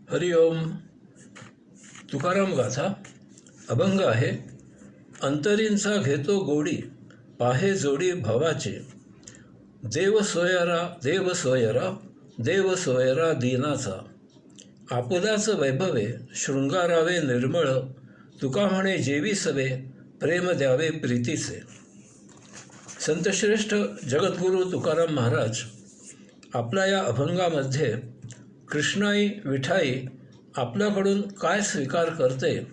हरिओम. तुकाराम गाथा अभंग आहे. अंतरींचा घेतो गोडी, पाहे जोडी भावाचे. देव सोयरा देव सोयरा देव सोयरा दीनाचा. आपुलाच वैभवे शृंगारावे निर्मळ, तुका म्हणे जेवी सवे प्रेम द्यावे प्रीतीचे. संतश्रेष्ठ जगद्गुरू तुकाराम महाराज आपल्या या अभंगामध्ये कृष्णाई विठाई आपल्याकडून काय स्वीकार करते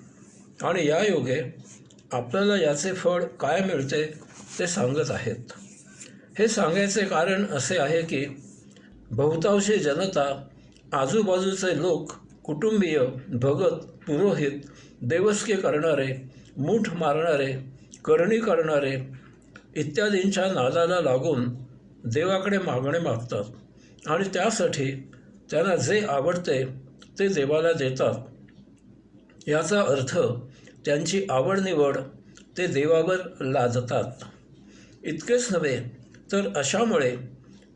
आणि या योगे आपल्याला याचे फळ काय मिळते ते सांगत आहेत. हे सांगायचे कारण असे आहे की बहुतांशी जनता, आजूबाजूचे लोक, कुटुंबीय, भगत, पुरोहित, देवस्के करणारे, मूठ मारणारे, करणी करणारे इत्यादींच्या नादाला लागून देवाकडे मागणे मागतात आणि त्यासाठी त्यांना जे आवडते ते देवाला देतात. याचा अर्थ त्यांची आवड निवड ते देवावर लादतात. इतकेच नव्हे तर अशामुळे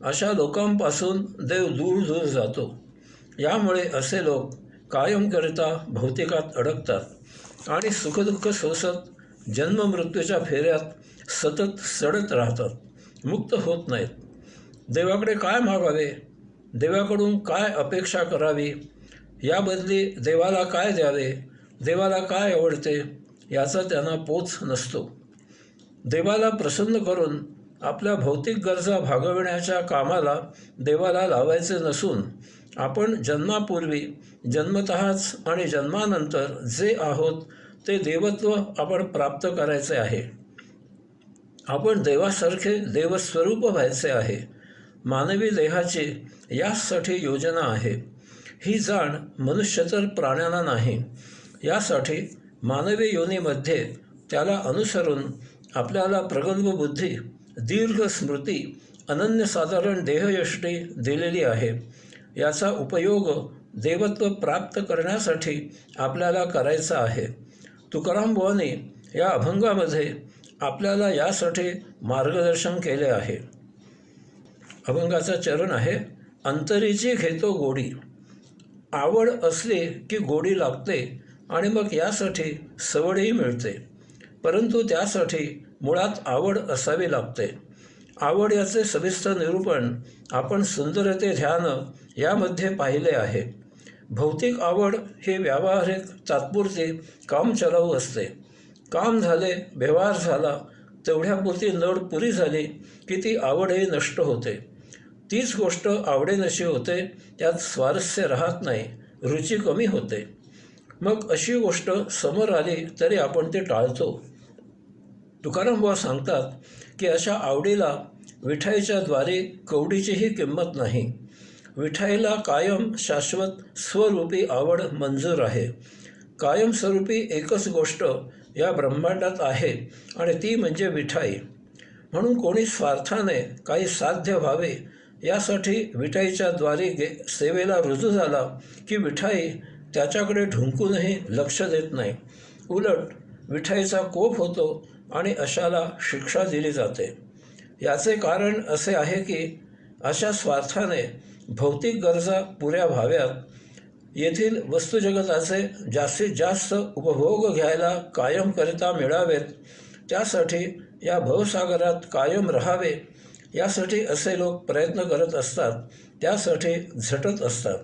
अशा लोकांपासून देव दूर दूर जातो. यामुळे असे लोक कायमकरिता भौतिकात अडकतात आणि सुखदुःख सोसत जन्ममृत्यूच्या फेऱ्यात सतत सडत राहतात, मुक्त होत नाहीत. देवाकडे काय मागावे, देवाकडून काय अपेक्षा करावी, याबदली देवाला काय द्यावे, देवाला काय आवडते याचा त्यांना पोच नसतो. देवाला प्रसन्न करून आपल्या भौतिक गरजा भागविण्याच्या कामाला देवाला लावायचे नसून आपण जन्मापूर्वी, जन्मतःच आणि जन्मानंतर जे आहोत ते देवत्व आपण प्राप्त करायचे आहे. आपण देवासारखे देवस्वरूप व्हायचे आहे. मानवी देहाची यासाठी योजना आहे. ही जाण मनुष्य तर प्राण्यांना नाही. यासाठी मानवी योनीमध्ये त्याला अनुसरून आपल्याला प्रगल्भ बुद्धी, दीर्घ स्मृती, अनन्यसाधारण देहयष्टी दिलेली आहे. याचा उपयोग देवत्व प्राप्त करण्यासाठी आपल्याला करायचा आहे. तुकाराम बुवांनी या अभंगामध्ये आपल्याला यासाठी मार्गदर्शन केले आहे. अभंगाचा चरण आहे. अंतरीची घेतो गोडी. आवड असली की गोडी लागते आणि मग यासाठी सवडही मिळते. परंतु त्यासाठी मुळात आवड असावी लागते. आवड याचे सविस्तर निरूपण आपण सुंदरते ध्यान यामध्ये पाहिले आहे. भौतिक आवड ही व्यावहारिक, तात्पुरती, कामचलाऊ असते. काम झाले, व्यवहार झाला, तेवढ्यापुरती नड पुरी झाली की ती आवडही नष्ट होते. तीच गोष्ट आवडेनशी होते, त्यात स्वारस्य राहत नाही, रुची कमी होते. मग अशी गोष्ट समोर आली तरी आपण ते टाळतो. तुकाराम बुवा सांगतात की अशा आवडीला विठाईच्या द्वारे कवडीचीही किंमत नाही. विठाईला कायम शाश्वत स्वरूपी आवड मंजूर आहे. कायमस्वरूपी एकच गोष्ट या ब्रह्मांडात आहे आणि ती म्हणजे विठाई. म्हणून कोणी स्वार्थाने काही साध्य व्हावे यासाठी विठाईच्या द्वारे सेवेला रुजू झाला की विठाई त्याच्याकडे ढुंकूनही लक्ष देत नाही. उलट विठाईचा कोप होतो आणि अशाला शिक्षा दिली जाते. याचे कारण असे आहे की अशा स्वार्थाने भौतिक गरजा पुऱ्या व्हाव्यात, येथील वस्तुजगताचे जास्तीत जास्त उपभोग घ्यायला कायमकरिता मिळावेत, त्यासाठी या भवसागरात कायम राहावे यासाठी असे लोक प्रयत्न करत असतात, त्यासाठी झटत असतात.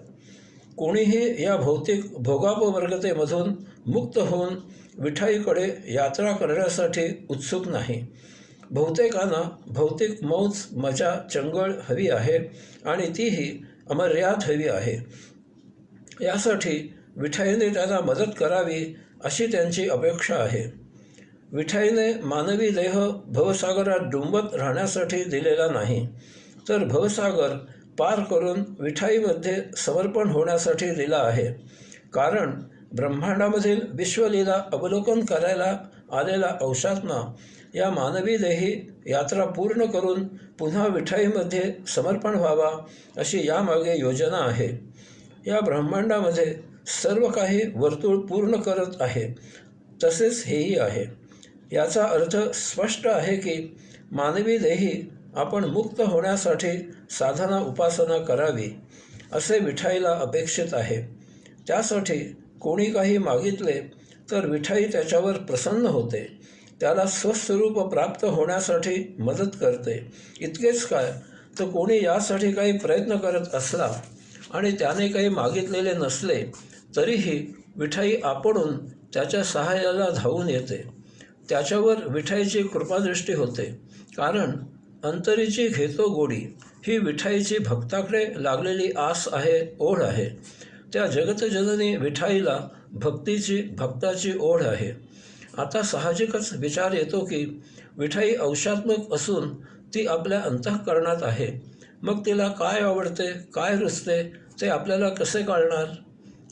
कोणीही या भौतिक भोगापवर्गतेमधून मुक्त होऊन विठाईकडे यात्रा करण्यासाठी उत्सुक नाही. बहुतेकांना भौतिक मौज मजा चंगळ हवी आहे आणि तीही अमर्याद हवी आहे. यासाठी विठाईने त्यांना मदत करावी अशी त्यांची अपेक्षा आहे. विठाईने मानवी देह भवसागरात डुंबत राहण्यासाठी दिलेला नाही, तर भवसागर पार करून विठाईमध्ये समर्पण होण्यासाठी दिला आहे. कारण ब्रह्मांडामधील विश्वलीला अवलोकन करायला आलेला अंशात्मा या मानवी देही यात्रा पूर्ण करून पुन्हा विठाईमध्ये समर्पण व्हावा अशी यामागे योजना आहे. या ब्रह्मांडामध्ये सर्व काही वर्तुळ पूर्ण करत आहे, तसेच हेही आहे. याचा अर्थ स्पष्ट आहे की मानवी देही आपण मुक्त होण्यासाठी साधना उपासना करावी असे विठाईला अपेक्षित आहे. त्यासाठी कोणी काही मागितले तर विठाई त्याच्यावर प्रसन्न होते, त्याला स्वस्वरूप प्राप्त होण्यासाठी मदत करते. इतकेच काय, तर कोणी यासाठी काही प्रयत्न करत असला आणि त्याने काही मागितलेले नसले तरीही विठाई आपणून त्याच्या सहाय्याला धावून येते. त्याच्यावर विठाईची कृपादृष्टी होते, कारण अंतरीची घेतो गोडी ही विठाईची भक्ताकडे लागलेली आस आहे, ओढ आहे. त्या जगतजननी विठाईला भक्ताची ओढ आहे. आता साहजिकच विचार येतो की विठाई अंशात्मक असून ती आपल्या अंतःकरणात आहे. मग तिला काय आवडते, काय रुचते ते आपल्याला कसे कळणार?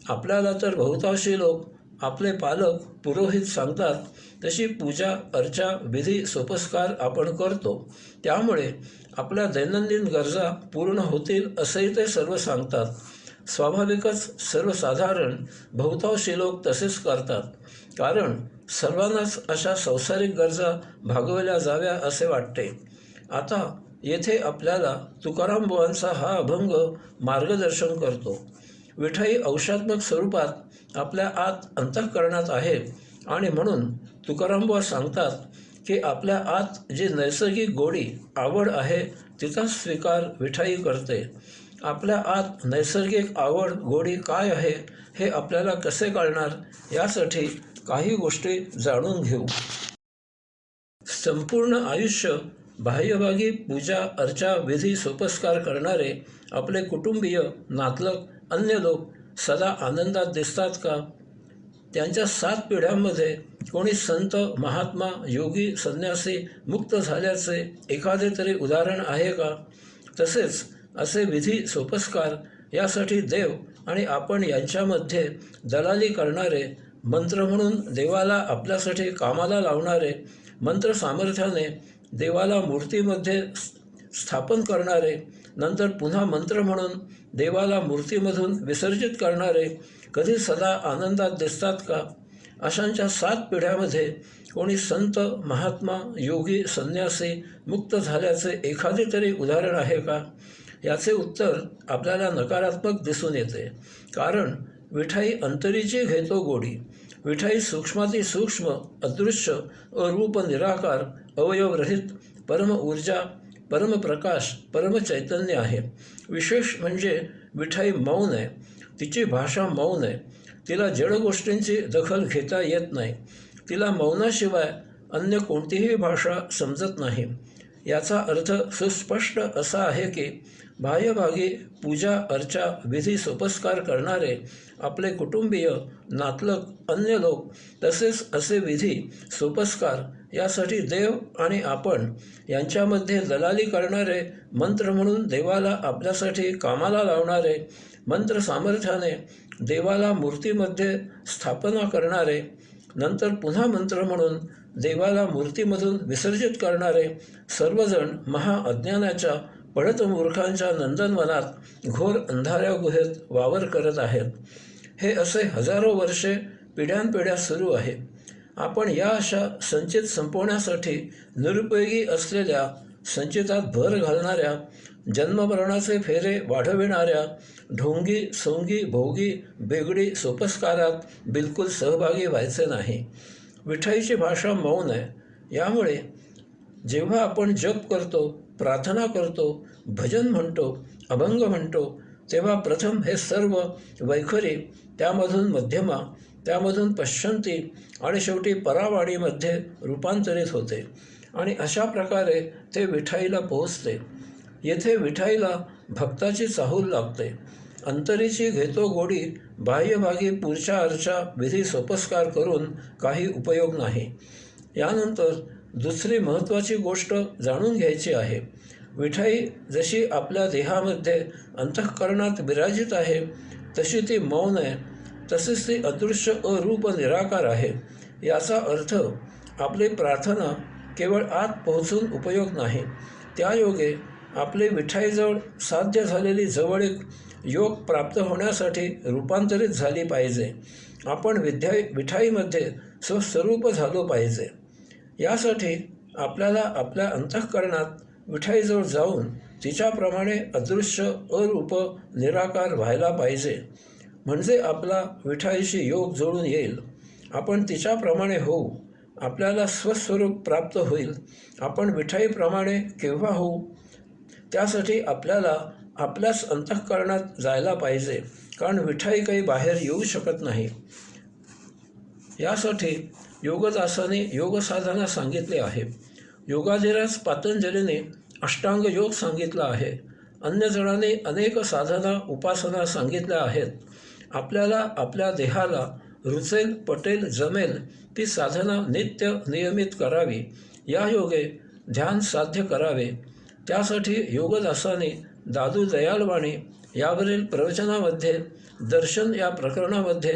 आपल्याला तर बहुतांशी लोक, आपले पालक, पुरोहित सांगतात तशी पूजा, अर्चा, विधी, सोपस्कार आपण करतो. त्यामुळे आपल्या दैनंदिन गरजा पूर्ण होतील असेही ते सर्व सांगतात. स्वाभाविकच सर्वसाधारण बहुतांशी लोक तसेच करतात, कारण सर्वांनाच अशा संसारिक गरजा भागवल्या जाव्या असे वाटते. आता येथे आपल्याला तुकाराम बुवांचा हा अभंग मार्गदर्शन करतो. विठाई अंशात्मक स्वरूपात आपल्या आत अंतःकरणात आहे आणि म्हणून तुकाराम बुवा सांगतात की आपल्या आत जी नैसर्गिक गोडी, आवड आहे तिचा स्वीकार विठाई करते. आपल्या आत नैसर्गिक आवड, गोडी काय आहे हे आपल्याला कसे कळणार, यासाठी काही गोष्टी जाणून घेऊ. संपूर्ण आयुष्य बाह्यभागी पूजा, अर्चा, विधी, सोपस्कार करणारे आपले कुटुंबीय, नातलग, अन्य लोक सदा आनंदात दिसतात का? त्यांच्या 7 पिढ्यांमध्ये कोणी संत, महात्मा, योगी, संन्यासी, मुक्त झाल्याचे एखादे तरी उदाहरण आहे का? तसेच असे विधी, सोपस्कार यासाठी देव आणि आपण यांच्यामध्ये दलाली करणारे, मंत्र म्हणून देवाला आपल्यासाठी कामाला लावणारे, मंत्र सामर्थ्याने देवाला मूर्तीमध्ये स्थापन करणारे, नंतर पुन्हा मंत्र म्हणून देवाला मूर्तीमधून विसर्जित करणारे कधी सदा आनंदात दिसतात का? अशांच्या 7 पिढ्यामध्ये कोणी संत, महात्मा, योगी, संन्यासी, मुक्त झाल्याचे एखादे तरी उदाहरण आहे का? याचे उत्तर आपल्याला नकारात्मक दिसून येते, कारण विठाई अंतरीची घेतो गोडी. विठाई सूक्ष्माती सूक्ष्म, अदृश्य, अरूप, निराकार, अवयवरहित, परम ऊर्जा, परमप्रकाश, परमचैतन्य आहे. विशेष म्हणजे विठाई मौन आहे. तिची भाषा मौन आहे. तिला जड गोष्टींची दखल घेता येत नाही. तिला मौनाशिवाय अन्य कोणतीही भाषा समजत नाही. याचा अर्थ सुस्पष्ट असा आहे की बाह्यभागी पूजा, अर्चा, विधी, सोपस्कार करणारे आपले कुटुंबीय, नातलग, अन्य लोक, तसेच असे विधी, सोपस्कार यासाठी देव आणि आपण यांच्यामध्ये दलाली करणारे, मंत्र म्हणून देवाला आपल्यासाठी कामाला लावणारे, मंत्र सामर्थ्याने देवाला मूर्तीमध्ये स्थापना करणारे, नंतर पुन्हा मंत्र म्हणून देवाला मूर्तीमधून विसर्जित करणारे सर्वजण महाअज्ञानाच्या पढत मूर्खांच्या नंदनवनात घोर अंधाऱ्या गुहेत वावर करत आहेत. हे असे हजारो वर्षे, पिढ्यानपिढ्या सुरू आहे. आपण या अशा संचित संपवण्यासाठी निरुपयोगी असलेल्या संचितात भर घालणाऱ्या, जन्ममरणाचे फेरे वाढविणाऱ्या, ढोंगी, सोंगी, भोगी, बेगडी सोपस्कारात बिलकुल सहभागी व्हायचे नाही. विठाईची भाषा मौन आहे. यामुळे जेव्हा आपण जप करतो, प्रार्थना करतो, भजन म्हणतो, अभंग म्हणतो, तेव्हा प्रथम हे सर्व वैखरी, त्यामधून मध्यमा, त्यामधून पश्चंती आणि शेवटी परावाणीमध्ये रूपांतरित होते आणि अशा प्रकारे ते विठाईला पोहोचते. येथे विठाईला भक्ताची चाहूल लागते. अंतरीची घेतो गोडी, बाह्यभागी पूजा, अर्चा, विधी, सोपस्कार करून काही उपयोग नाही. यानंतर दुसरी महत्त्वाची गोष्ट जाणून घ्यायची आहे. विठाई जशी आपल्या देहामध्ये अंतःकरणात विराजित आहे, तशी ती मौन आहे, तसेच ती अदृश्य, अरूप, निराकार आहे. याचा अर्थ आपली प्रार्थना केवळ आत पोहोचून उपयोग नाही. त्यायोगे आपले विठाईजवळ साध्य झालेली जवळीक योग प्राप्त होण्यासाठी रूपांतरित झाली पाहिजे. आपण विठाईमध्ये स्वस्वरूप झालो पाहिजे. यासाठी आपल्याला आपल्या अंतःकरणात विठाईजवळ जाऊन तिच्याप्रमाणे अदृश्य, अरूप, निराकार व्हायला पाहिजे. म्हणजे आपला विठाईशी योग जोडून येईल. आपण तिच्याप्रमाणे होऊ. आपल्याला स्वस्वरूप प्राप्त होईल. आपण विठाईप्रमाणे केव्हा होऊ? त्यासाठी आपल्याला आपल्याच अंतःकरणात जायला पाहिजे, कारण विठाई काही बाहेर येऊ शकत नाही. यासाठी योगदासाने योगसाधना सांगितली आहे. योगाधिराज पातंजलीने अष्टांग योग सांगितला आहे. अन्य जणांनी अनेक साधना उपासना सांगितल्या आहेत. आपल्याला आपल्या देहाला रुचेल, पटेल, जमेल ती साधना नित्य नियमित करावी. या योगे ध्यान साध्य करावे. त्यासाठी योगदासाने दादू दयाळवाणी यावरील प्रवचनामध्ये दर्शन या प्रकरणामध्ये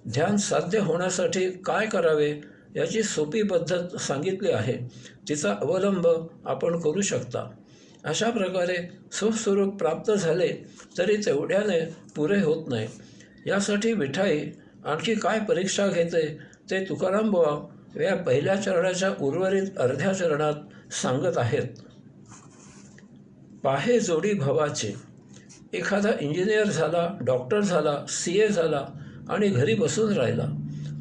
ध्यान साध्य होण्यासाठी काय करावे याची सोपी पद्धत सांगितली आहे. तिचा अवलंब आपण करू शकता. अशा प्रकारे स्वस्वरूप प्राप्त झाले तरी तेवढ्याने पुरे होत नाही. यासाठी विठाई आणखी काय परीक्षा घेते ते तुकाराम बुवा या पहिल्या चरणाच्या उर्वरित अर्ध्या चरणात सांगत आहेत. पाहे जोडी भवाचे. एखादा इंजिनियर झाला, डॉक्टर झाला, CA झाला आणि घरी बसून राहिला.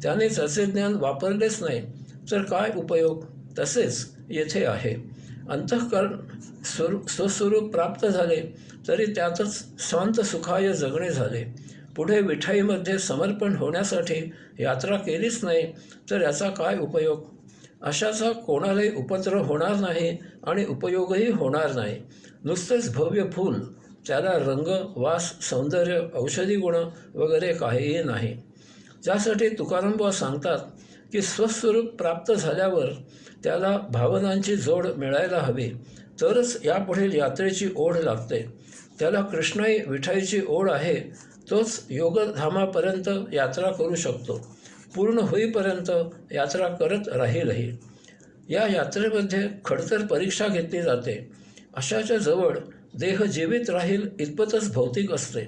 त्याने त्याचे ज्ञान वापरलेच नाही तर काय उपयोग? तसेच येथे आहे. अंतःकरण स्वस्वरूप प्राप्त झाले तरी त्यातच शांत सुखाय जगणे झाले. पुढे विठाईमध्ये समर्पण होण्यासाठी यात्रा केलीच नाही तर याचा काय उपयोग? अशाचा कोणालाही उपद्रव होणार नाही आणि उपयोगही होणार नाही. नुसतेच भव्य फूल, त्याला रंग, वास, सौंदर्य, औषधी गुण वगैरे काहीही नाही. त्यासाठी तुकाराम बुवा सांगतात की स्वस्वरूप प्राप्त झाल्यावर त्याला भावनांची जोड मिळायला हवी, तरच यापुढील यात्रेची ओढ लागते. त्याला कृष्णाई विठाईची ओढ आहे, तोच योगधामापर्यंत यात्रा करू शकतो. पूर्ण होईपर्यंत यात्रा करत राहीलही. या यात्रेमध्ये खडतर परीक्षा घेतली जाते. अशाच्या जवळ देह जीवित राहील इतपतच भौतिक असते.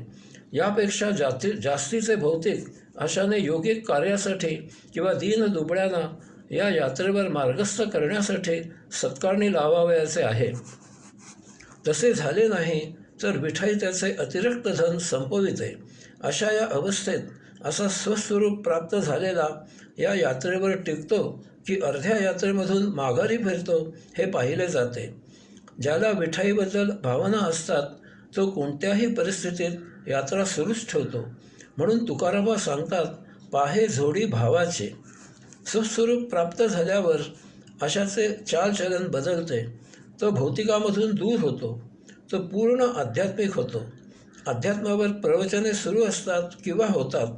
यापेक्षा जास्तीचे भौतिक अशाने योगिक कार्यासाठी किंवा दीन दुबळ्यांना या यात्रेवर मार्गस्थ करण्यासाठी सत्कारणी लावावयाचे आहे. तसे झाले नाही तर विठाई त्याचे अतिरिक्त धन संपविते. अशा या अवस्थेत असा स्वस्वरूप प्राप्त झालेला या यात्रेवर टिकतो की अर्ध्या यात्रेमधून माघारी फिरतो हे पाहिले जाते. ज्याला विठाईबद्दल भावना असतात तो कोणत्याही परिस्थितीत यात्रा सुरूच ठेवतो. म्हणून तुकाराम सांगतात, पाहे जोडी भावाचे. स्वस्वरूप प्राप्त झाल्यावर अशाचे चालचलन बदलते. तो भौतिकामधून दूर होतो. तो पूर्ण आध्यात्मिक होतो. अध्यात्मावर प्रवचने सुरू असतात किंवा होतात.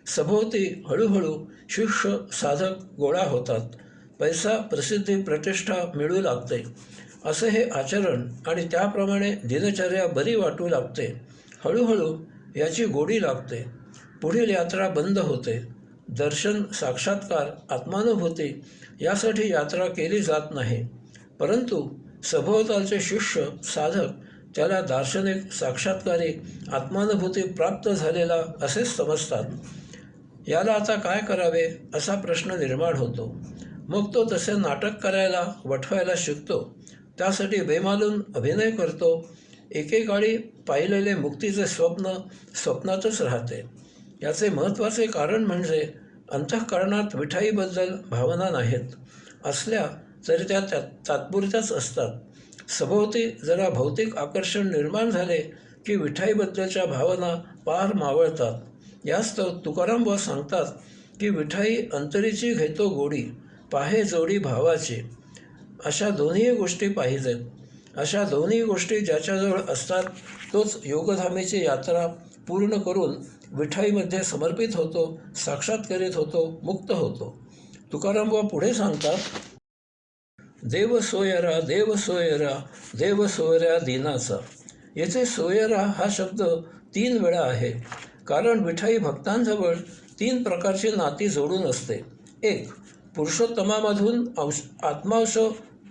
सभोवती हळूहळू शिष्य साधक गोळा होतात. पैसा, प्रसिद्धी, प्रतिष्ठा मिळू लागते. असे हे आचरण आणि त्याप्रमाणे दिनचर्या बरी वाटू लागते. हळूहळू याची गोडी लागते. पुढील यात्रा बंद होते. दर्शन, साक्षात्कार, आत्मानुभूती यासाठी यात्रा केली जात नाही. परंतु सभोवतालचे शिष्य साधक त्याला दार्शनिक, साक्षात्कारी, आत्मानुभूती प्राप्त झालेला असेच समजतात. याला आता काय करावे असा प्रश्न निर्माण होतो. मग तो तसे नाटक करायला, वठवायला शिकतो. त्यासाठी बेमालूम अभिनय करतो. एकेकाळी पाहिलेले मुक्तीचे स्वप्न स्वप्नातच राहते. याचे महत्त्वाचे कारण म्हणजे अंतःकरणात विठाईबद्दल भावना नाहीत. असल्या तरी त्या तात्पुरत्याच असतात. सभोवती जरा भौतिक आकर्षण निर्माण झाले की विठाईबद्दलच्या भावना पार मावळतात. यास्तव तुकाराम बुवा सांगतात की विठाई अंतरीची घेतो गोडी, पाहे जोडी भावाची. अशा दोन्ही गोष्टी पाहिजेत. अशा दोन्ही गोष्टी ज्याच्याजवळ असतात तोच योगधामेची यात्रा पूर्ण करून विठाईमध्ये समर्पित होतो, साक्षात्कारित होतो, मुक्त होतो. तुकाराम बुवा पुढे सांगतात, देव सोयरा, देव सोयरा, देव सोयऱ्या दिनाचा. येथे सोयरा हा शब्द 3 वेळा आहे. कारण विठाई भक्तांजवळ 3 प्रकारची नाती जोडून असते. 1. पुरुषोत्तमामधून आत्मांश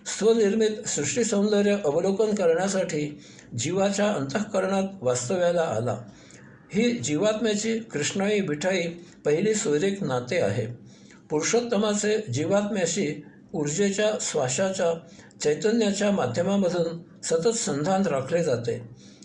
स्वनिर्मित सृष्टी सौंदर्य अवलोकन करण्यासाठी जीवाच्या अंतःकरणात वास्तव्याला आला. ही जीवात्म्याची कृष्णाई विठाई पहिली सोयरीक नाते आहे. पुरुषोत्तमाचे जीवात्म्याशी ऊर्जेच्या, श्वासाच्या, चैतन्याच्या माध्यमामधून सतत संधान राखले जाते.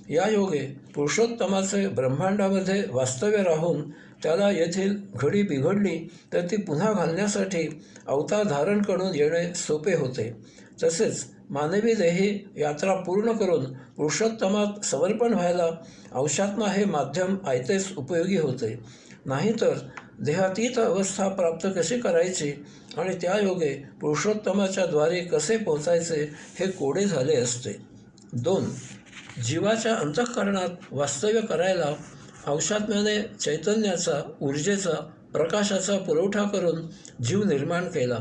या योगे पुरुषोत्तमाचे ब्रह्मांडामध्ये वास्तव्य राहून त्याला येथील घडी बिघडली तर ती पुन्हा घालण्यासाठी अवतार धारण करून येणे सोपे होते. तसेच मानवी देही यात्रा पूर्ण करून पुरुषोत्तमात समर्पण व्हायला अंशात्मा हे माध्यम आयतेच उपयोगी होते. नाहीतर देहातीत अवस्था प्राप्त कशी करायची आणि त्या योगे पुरुषोत्तमाच्या द्वारे कसे पोचायचे हे कोडे झाले असते. 2. जीवाच्या अंतःकरणात वास्तव्य करायला अंशात्म्याने चैतन्याचा, ऊर्जेचा, प्रकाशाचा पुरवठा करून जीव निर्माण केला.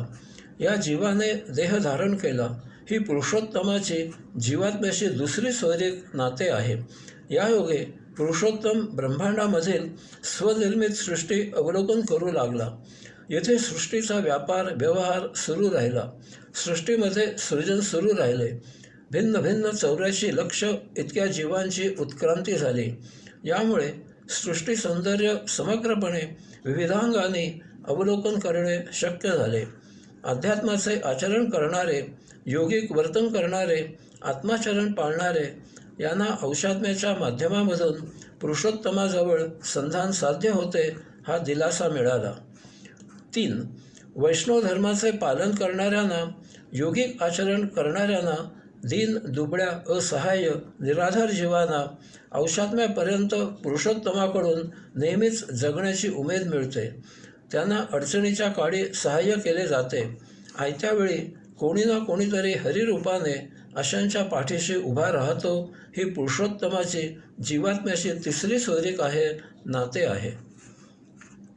या जीवाने देह धारण केला. ही पुरुषोत्तमाची जीवात्म्याशी दुसरी सोयरीक नाते आहे. या योगे पुरुषोत्तम ब्रह्मांडामधील स्वनिर्मित सृष्टी अवलोकन करू लागला. येथे सृष्टीचा व्यापार व्यवहार सुरू राहिला. सृष्टीमध्ये सृजन सुरू राहिले. भिन्न भिन्न 84 लक्ष इतक्या जीवांची उत्क्रांती झाली. यामुळे सृष्टी सौंदर्य समग्रपणे विविधांगाने अवलोकन करणे शक्य झाले. अध्यात्माचे आचरण करणारे, योगिक वर्तन करणारे, आत्माचरण पाळणारे यांना अंशात्म्याच्या माध्यमामधून पुरुषोत्तमाजवळ संधान साध्य होते हा दिलासा मिळाला. 3. वैष्णव धर्माचे पालन करणाऱ्यांना, योगिक आचरण करणाऱ्यांना, दीन दुबळ्या असहाय्य निराधार जीवांना अंशात्म्यापर्यंत पुरुषोत्तमाकडून नेहमीच जगण्याची उमेद मिळते. त्यांना अडचणीच्या काळी सहाय्य केले जाते. आयत्या वेळी कोणी ना कोणीतरी हरिरूपाने अशांच्या पाठीशी उभा राहतो. ही पुरुषोत्तमाची जीवात्म्याशी तिसरी सोयरीक आहे, नाते आहे.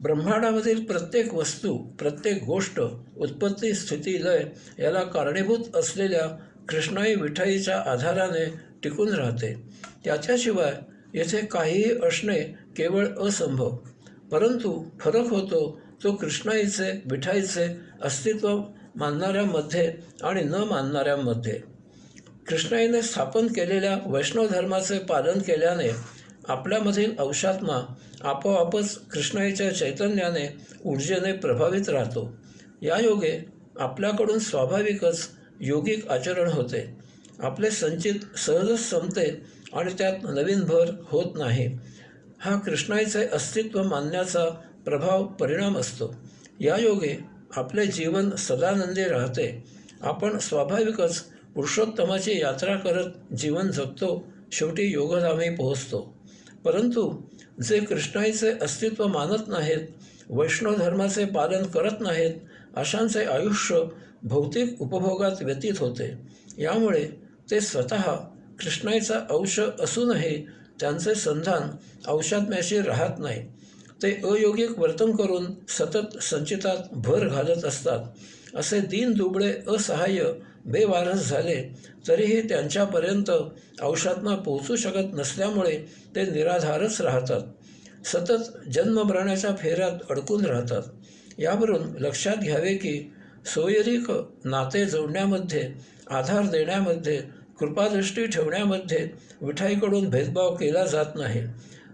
ब्रह्मांडामधील प्रत्येक वस्तू, प्रत्येक गोष्ट, उत्पत्ती, स्थिती, लय याला कारणीभूत असलेल्या कृष्णाई विठाईच्या आधाराने टिकून राहते. त्याच्याशिवाय येथे काहीही असणे केवळ असंभव. परंतु फरक होतो तो कृष्णाईचे, विठाईचे अस्तित्व मानणाऱ्यांमध्ये आणि न मानणाऱ्यांमध्ये. कृष्णाईने स्थापन केलेल्या वैष्णव धर्माचे पालन केल्याने आपल्यामधील अंशात्मा आपोआपच कृष्णाईच्या चैतन्याने, ऊर्जेने प्रभावित राहतो. या योगे आपल्याकडून स्वाभाविकच योगिक आचरण होते. आपले संचित सहजच संपते आणि त्यात नवीन भर होत नाही. हा कृष्णाईचे अस्तित्व मानण्याचा प्रभाव परिणाम असतो. या योगे आपले जीवन सदानंदी राहते. आपण स्वाभाविकच पुरुषोत्तमाची यात्रा करत जीवन जगतो. शेवटी योगधामी पोहोचतो. परंतु जे कृष्णाईचे अस्तित्व मानत नाहीत, वैष्णव धर्माचे पालन करत नाहीत, अशांचे आयुष्य भौतिक उपभोगात व्यतीत होते. यामुळे ते स्वतः कृष्णाईचा अंश असूनही त्यांचे संधान अंशात्म्याशी राहत नाही. ते अयोगिक वर्तन करून सतत संचितात भर घालत असतात. असे दीन दुबळे असहाय्य बेवारस झाले तरीही त्यांच्यापर्यंत अंशात्मा पोहोचू शकत नसल्यामुळे ते निराधारच राहतात. सतत जन्ममरणाच्या फेऱ्यात अडकून राहतात. यावरून लक्षात घ्यावे की सोयरीक नाते जोडण्यामध्ये, आधार देण्यामध्ये, कृपादृष्टी ठेवण्यामध्ये विठाईकडून भेदभाव केला जात नाही.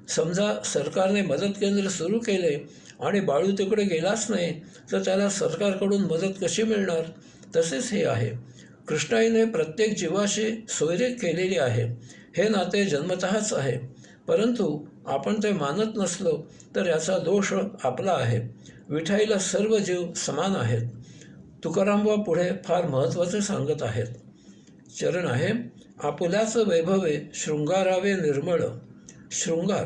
समजा सरकारने मदत केंद्र सुरू केले आणि बाळू तिकडे गेलाच नाही तर त्याला सरकारकडून मदत कशी मिळणार? तसेच हे आहे. कृष्णाईने प्रत्येक जीवाशी सोयरीक केलेली आहे. हे नाते जन्मतःच आहे. परंतु आपण ते मानत नसलो तर याचा दोष आपला आहे. विठाईला सर्व जीव समान आहेत. तुकारामबुवा पुढे फार महत्त्वाचे सांगत आहेत. चरण आहे, आपुल्याच वैभवे शृंगारावे निर्मळ. शृंगार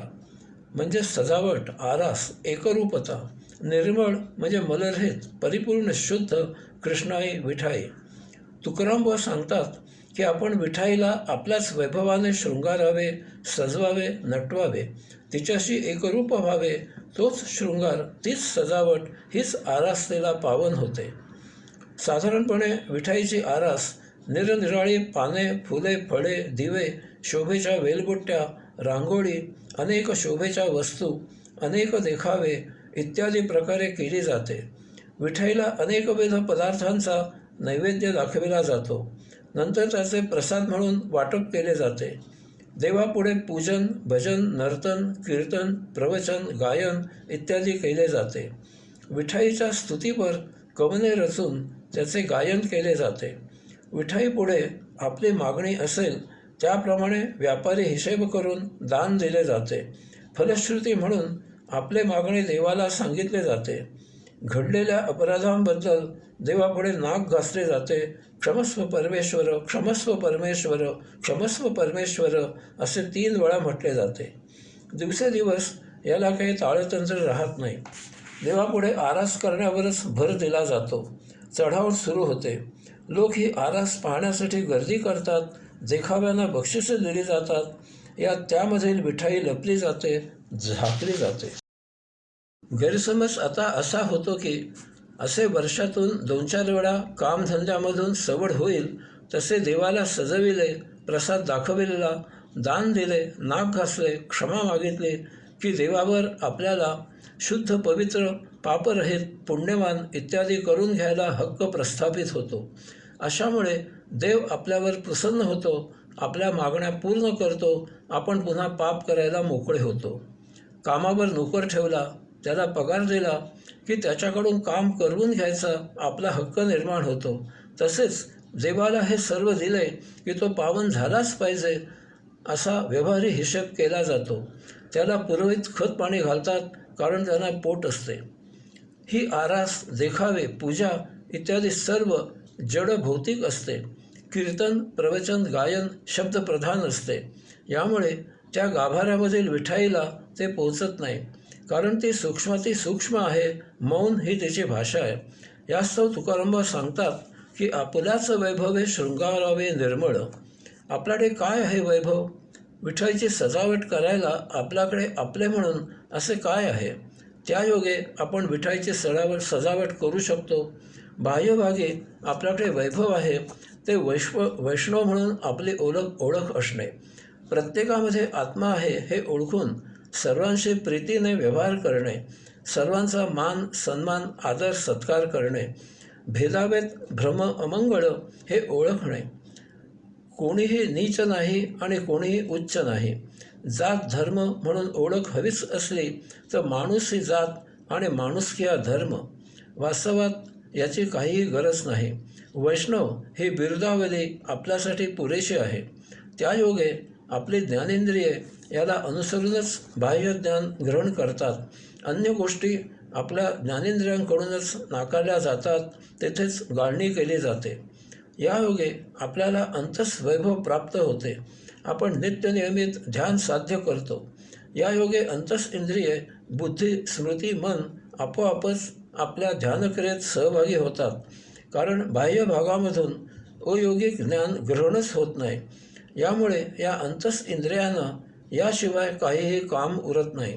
म्हणजे सजावट, आरास, एकरूपता. निर्मळ म्हणजे मलरहित, परिपूर्ण, शुद्ध कृष्णाई विठाई. तुकारामबुवा सांगतात की आपण विठाईला आपल्याच वैभवाने शृंगारावे, सजवावे, नटवावे, तिच्याशी एकरूप व्हावे. तोच शृंगार, तीच सजावट, हीच आरास तिला पावन होते. साधारणपणे विठाईची आरास निरनिराळी पाने, फुले, फळे, दिवे, शोभेच्या वेलबुट्ट्या, रांगोळी, अनेक शोभेच्या वस्तू, अनेक देखावे इत्यादी प्रकारे केली जाते. विठाईला अनेकविध पदार्थांचा नैवेद्य दाखविला जातो. नंतर त्याचे प्रसाद म्हणून वाटप केले जाते. देवापुढे पूजन, भजन, नर्तन, कीर्तन, प्रवचन, गायन इत्यादी केले जाते. विठाईच्या स्तुतीवर कवने रचून त्याचे गायन केले जाते. विठाईपुढे आपली मागणी असेल त्याप्रमाणे व्यापारी हिशेब करून दान दिले जाते. फलश्रुती म्हणून आपले मागणे देवाला सांगितले जाते. घडलेल्या अपराधांबद्दल देवापुढे नाक घासले जाते. क्षमस्व परमेश्वर, क्षमस्व परमेश्वर, क्षमस्व परमेश्वर असे 3 वेळा म्हटले जाते. दिवसेदिवस याला काही ताळतंत्र राहत नाही. देवापुढे आरास करण्यावरच भर दिला जातो. चढाव सुरू होते. लोक ही आरास पाहण्यासाठी गर्दी करतात. देखाव्यांना बक्षिसे दिली जातात. त्यामधील मिठाई लपली जाते, झाकली जाते. गैरसमज आता असा होतो की असे वर्षातून 2-4 वेळा कामधंद्यामधून सवड होईल तसे देवाला सजविले, प्रसाद दाखविलेला, दान दिले, नाक घासले, क्षमा मागितली की देवावर आपल्याला शुद्ध, पवित्र, पापरहित, पुण्यवान इत्यादी करून घ्यायला हक्क प्रस्थापित होतो. अशामुळे देव आपल्यावर प्रसन्न होतो, आपल्या मागण्या पूर्ण करतो. आपण पुन्हा पाप करायला मोकळे होतो. कामावर नोकर ठेवला, त्याला पगार दिला की त्याच्याकडून काम करवून घ्यायचा आपला हक्क निर्माण होतो. तसेच देवाला हे सर्व दिले की तो पावन झालाच पाहिजे असा व्यवहारी हिशेब केला जातो. त्याला पुरोहित खत पाणी घालतात, कारण त्यांना पोट असते. ही आरास, देखावे, पूजा इत्यादी सर्व जड भौतिक असते. कीर्तन, प्रवचन, गायन शब्दप्रधान असते. यामुळे त्या गाभाऱ्यामधील विठाईला ते पोचत नाही, कारण ती सूक्ष्माती सूक्ष्म आहे. मौन ही तिची भाषा आहे. यास्तव तुकाराम सांगतात की आपल्याच वैभव हे शृंगारावे निर्मळ. आपल्याकडे काय आहे वैभव? विठ्ठलाची सजावट करायला आपल्याकडे आपले म्हणून असे काय आहे? त्यायोगे आपण विठ्ठलाची सजावट करू शकतो. बाह्यभागी आपल्याकडे वैभव आहे ते वैष्णव म्हणून आपली ओळख असणे. प्रत्येकामध्ये आत्मा आहे हे ओळखून सर्वांशी प्रीतीने व्यवहार करणे, सर्वांचा मान, सन्मान, आदर, सत्कार करणे, भेदाभेद, भ्रम, अमंगळ हे ओळखणे. कोणीही नीच नाही आणि कोणीही उच्च नाही. जात धर्म म्हणून ओळख हवीच असली तर माणूस ही जात आणि माणुसकी हा धर्म. वास्तवात याची काहीही गरज नाही. वैष्णव ही बिरुदावली आपल्यासाठी पुरेशी आहे. त्यायोगे आपली ज्ञानेंद्रिये याला अनुसरूनच बाह्य ज्ञान ग्रहण करतात. अन्य गोष्टी आपल्या ज्ञानेंद्रियांकडूनच नाकारल्या जातात, तेथेच गाळणी केली जाते. यायोगे आपल्याला अंतस्वैभव प्राप्त होते. आपण नित्यनियमित ध्यान साध्य करतो. यायोगे अंतस्इंद्रिये, बुद्धी, स्मृती, मन आपोआपच आपल्या ध्यानक्रियेत सहभागी होतात, कारण बाह्य भागामधून अयोगिक ज्ञान ग्रहणच होत नाही. यामुळे या अंतस्इंद्रियांना याशिवाय काहीही काम उरत नाही.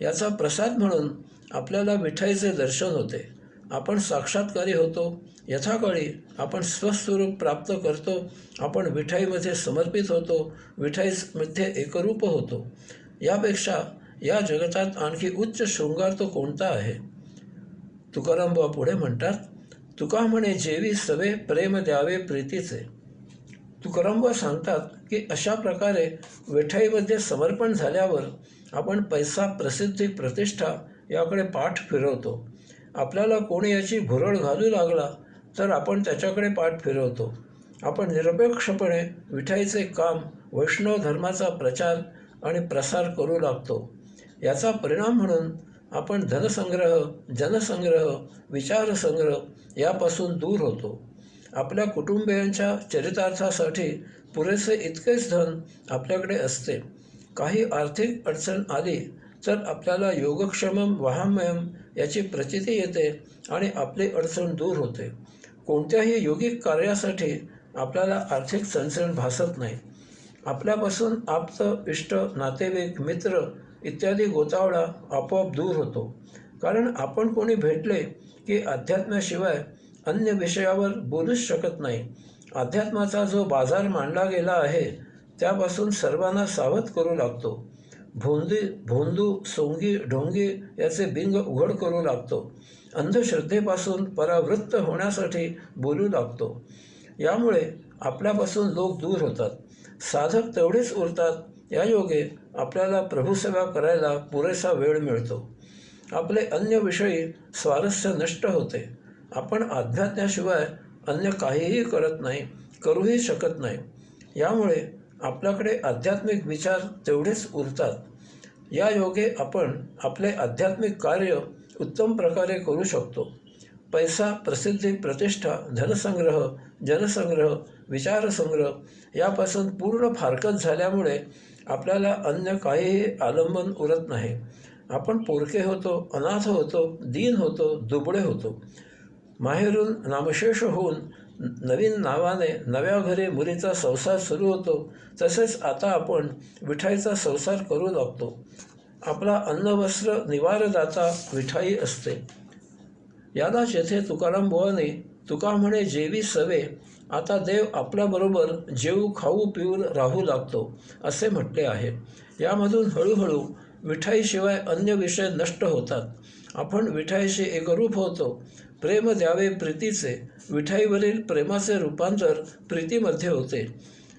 याचा प्रसाद म्हणून आपल्याला विठ्ठलाचे दर्शन होते. आपण साक्षात्कारी होतो. यथाकाळी आपण स्वस्वरूप प्राप्त करतो. आपण विठ्ठलामध्ये समर्पित होतो, विठ्ठलामध्ये एकरूप होतो. यापेक्षा या जगतात आणखी उच्च शृंगार तो कोणता आहे? तुकाराम पुढे म्हणतात, तुका म्हणे जेवी सवे प्रेम द्यावे प्रीतीचे. तुकाराम सांगतात की अशा प्रकारे विठ्ठलामध्ये समर्पण झाल्यावर आपण पैसा, प्रसिद्धी, प्रतिष्ठा याकडे पाठ फिरवतो. आपल्याला कोणी याची भुरळ घालू लागला तर आपण त्याच्याकडे पाठ फिरवतो. आपण निरपेक्षपणे विठ्ठलाचे काम, वैष्णव धर्माचा प्रचार आणि प्रसार करू लागतो. याचा परिणाम म्हणून आपण धनसंग्रह, जनसंग्रह, विचारसंग्रह यापासून दूर होतो. आपल्या कुटुंबियांच्या चरितार्थासाठी पुरेसे इतकेच धन आपल्याकडे असते. काही आर्थिक अडचण आली तर आपल्याला योगक्षेमम वहाम्यम याची प्रचिती येते आणि आपली अडचण दूर होते. कोणत्याही योगिक कार्यासाठी आपल्याला आर्थिक चणचण भासत नाही. आपल्यापासून आप्त, इष्ट, नातेवाईक, मित्र इत्यादी गोतावळा आपोआप दूर होतो. कारण आपण कोणी भेटले की अध्यात्माशिवाय अन्य विषयावर बोलूच शकत नाही. अध्यात्माचा जो बाजार मांडला गेला आहे त्यापासून सर्वांना सावध करू लागतो. भोंदू, सोंगी, ढोंगी याचे बिंग उघड करू लागतो. अंधश्रद्धेपासून परावृत्त होण्यासाठी बोलू लागतो. यामुळे आपल्यापासून लोक दूर होतात. साधक तेवढेच उरतात. यायोगे आपल्याला प्रभुसेवा करायला पुरेसा वेळ मिळतो. आपले अन्य विषयी स्वारस्य नष्ट होते. आपण अध्यात्माशिवाय अन्य काहीही करत नाही, करूही शकत नाही. यामुळे आपल्याकडे आध्यात्मिक विचार तेवढेच उरतात. या योगे आपण आपले आध्यात्मिक कार्य उत्तम प्रकारे करू शकतो. पैसा, प्रसिद्धी, प्रतिष्ठा, धनसंग्रह, जनसंग्रह, विचारसंग्रह यापासून पूर्ण फारकत झाल्यामुळे आपल्याला अन्य काहीही आलंबन उरत नाही. आपण पोरके होतो, अनाथ होतो, दीन होतो, दुबळे होतो. माहेरून नामशेष होऊन नवीन नावाने नव्या घरी मुलीचा संसार सुरू होतो. तसेच आता आपण विठाईचा संसार करू लागतो. आपला अन्नवस्त्र निवारदाता विठाई असते. यालाच येथे तुकाराम बुवाने तुका म्हणे जेवी सवे, आता देव आपल्याबरोबर जेवू खाऊ पिऊ राहू लागतो असे म्हटले आहे. यामधून हळूहळू विठाईशिवाय अन्य विषय नष्ट होतात. आपण विठाईशी एकरूप होतो. प्रेम द्यावे प्रीतीचे, विठाईवरील प्रेमाचे रूपांतर प्रीतीमध्ये होते.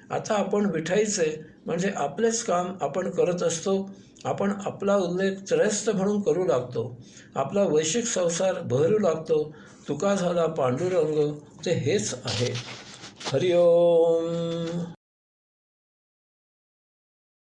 आता आपण विठाईचे म्हणजे आपलेच काम आपण करत असतो. आपण आपला उल्लेख त्रयस्थ म्हणून करू लागतो. आपला वैश्विक संसार बहरू लागतो. तुका झाला पांडुरंग ते हेच आहे. हरिओम.